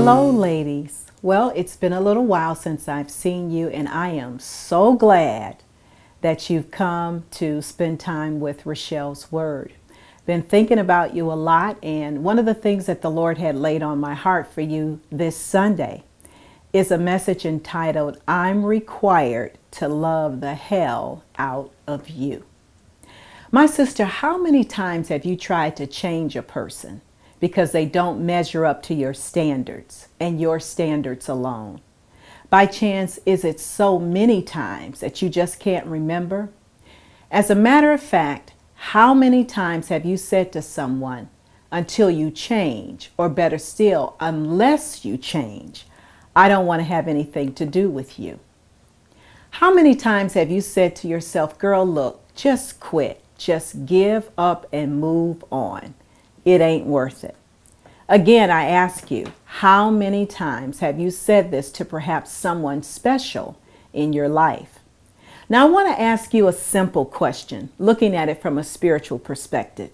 Hello, ladies. Well, it's been a little while since I've seen you, and I am so glad that you've come to spend time with Rochelle's Word. Been thinking about you a lot, and one of the things that the Lord had laid on my heart for you this Sunday is a message entitled, I'm Required to Love the Hell Out of You. My sister, how many times have you tried to change a person because they don't measure up to your standards and your standards alone? By chance, is it so many times that you just can't remember? As a matter of fact, how many times have you said to someone, until you change, or better still, unless you change, I don't want to have anything to do with you? How many times have you said to yourself, girl, look, just quit, just give up and move on? It ain't worth it. Again, I ask you, how many times have you said this to perhaps someone special in your life? Now, I want to ask you a simple question, looking at it from a spiritual perspective.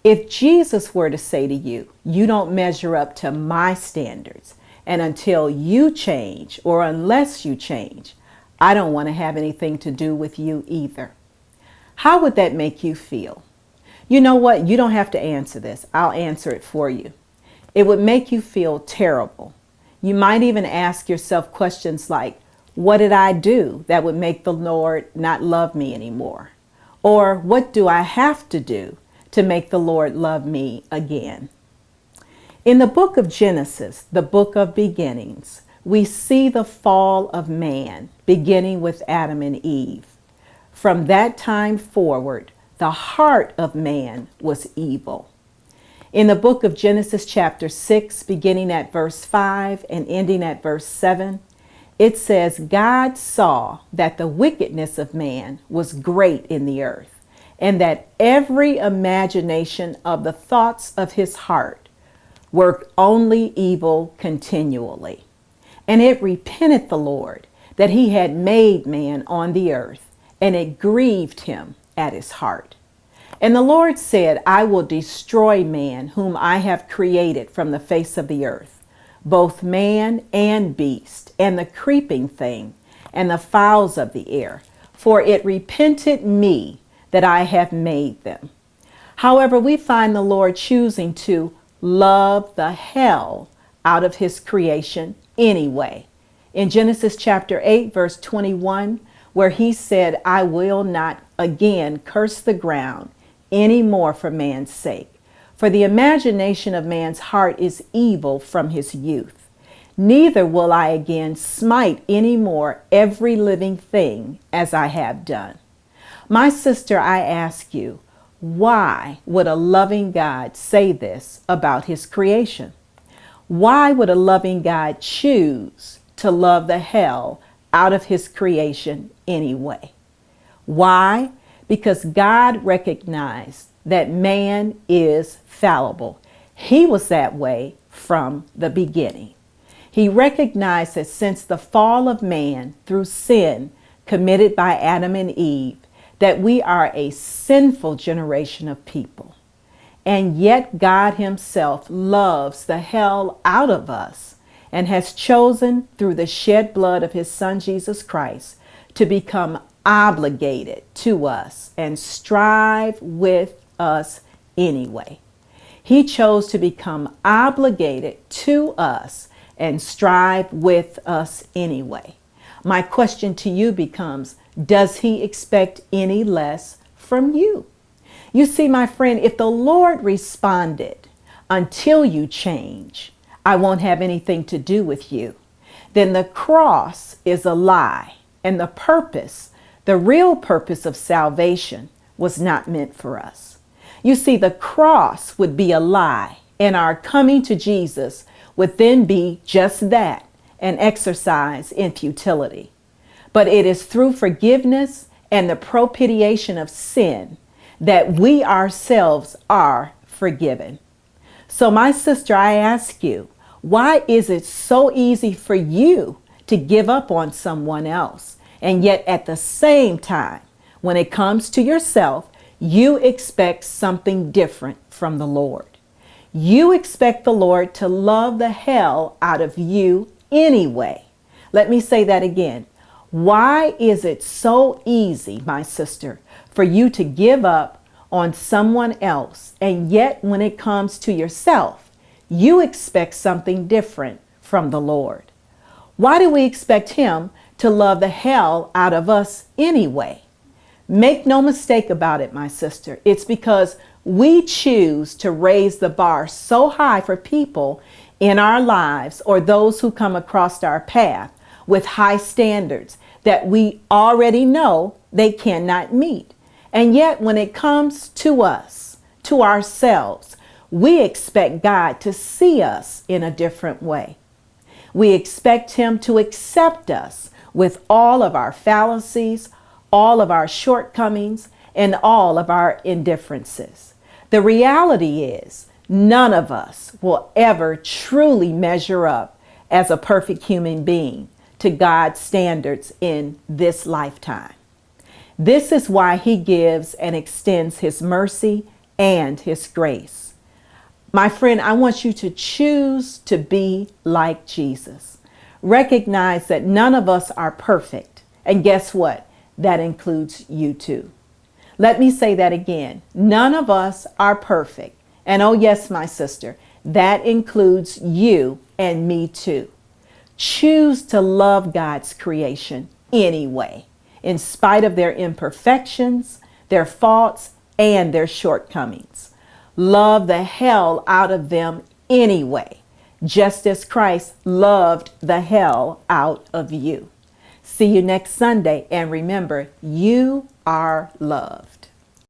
If Jesus were to say to you, you don't measure up to my standards, and until you change, or unless you change, I don't want to have anything to do with you either, how would that make you feel? You know what? You don't have to answer this. I'll answer it for you. It would make you feel terrible. You might even ask yourself questions like, what did I do that would make the Lord not love me anymore? Or what do I have to do to make the Lord love me again? In the book of Genesis, the book of beginnings, we see the fall of man beginning with Adam and Eve. From that time forward, the heart of man was evil. In the book of Genesis chapter 6, beginning at verse 5 and ending at verse 7, it says, God saw that the wickedness of man was great in the earth, and that every imagination of the thoughts of his heart worked only evil continually. And it repented the Lord that he had made man on the earth, and it grieved him at his heart. And the Lord said, I will destroy man whom I have created from the face of the earth, both man and beast, and the creeping thing, and the fowls of the air, for it repented me that I have made them. However, we find the Lord choosing to love the hell out of his creation anyway. In Genesis chapter 8, verse 21, where he said, I will not again curse the ground any more for man's sake. For the imagination of man's heart is evil from his youth. Neither will I again smite any more every living thing as I have done. My sister, I ask you, why would a loving God say this about his creation? Why would a loving God choose to love the hell out of his creation anyway? Why? Because God recognized that man is fallible. He was that way from the beginning. He recognized that since the fall of man through sin committed by Adam and Eve, that we are a sinful generation of people. And yet God himself loves the hell out of us and has chosen through the shed blood of his son, Jesus Christ, to become obligated to us and strive with us anyway. He chose to become obligated to us and strive with us anyway. My question to you becomes, does he expect any less from you? You see, my friend, if the Lord responded, until you change, I won't have anything to do with you, then the cross is a lie, and the real purpose of salvation was not meant for us. You see, the cross would be a lie, and our coming to Jesus would then be just that, an exercise in futility. But it is through forgiveness and the propitiation of sin that we ourselves are forgiven. So, my sister, I ask you, why is it so easy for you to give up on someone else? And yet at the same time, when it comes to yourself, you expect something different from the Lord. You expect the Lord to love the hell out of you anyway. Let me say that again. Why is it so easy, my sister, for you to give up on someone else, and yet when it comes to yourself, you expect something different from the Lord? Why do we expect Him to love the hell out of us anyway? Make no mistake about it, my sister. It's because we choose to raise the bar so high for people in our lives or those who come across our path with high standards that we already know they cannot meet. And yet when it comes to us, to ourselves, we expect God to see us in a different way. We expect Him to accept us with all of our fallacies, all of our shortcomings, and all of our indifferences. The reality is, none of us will ever truly measure up as a perfect human being to God's standards in this lifetime. This is why He gives and extends His mercy and His grace. My friend, I want you to choose to be like Jesus. Recognize that none of us are perfect. And guess what? That includes you too. Let me say that again. None of us are perfect. And oh yes, my sister, that includes you and me too. Choose to love God's creation anyway, in spite of their imperfections, their faults, and their shortcomings. Love the hell out of them anyway, just as Christ loved the hell out of you. See you next Sunday, and remember, you are loved.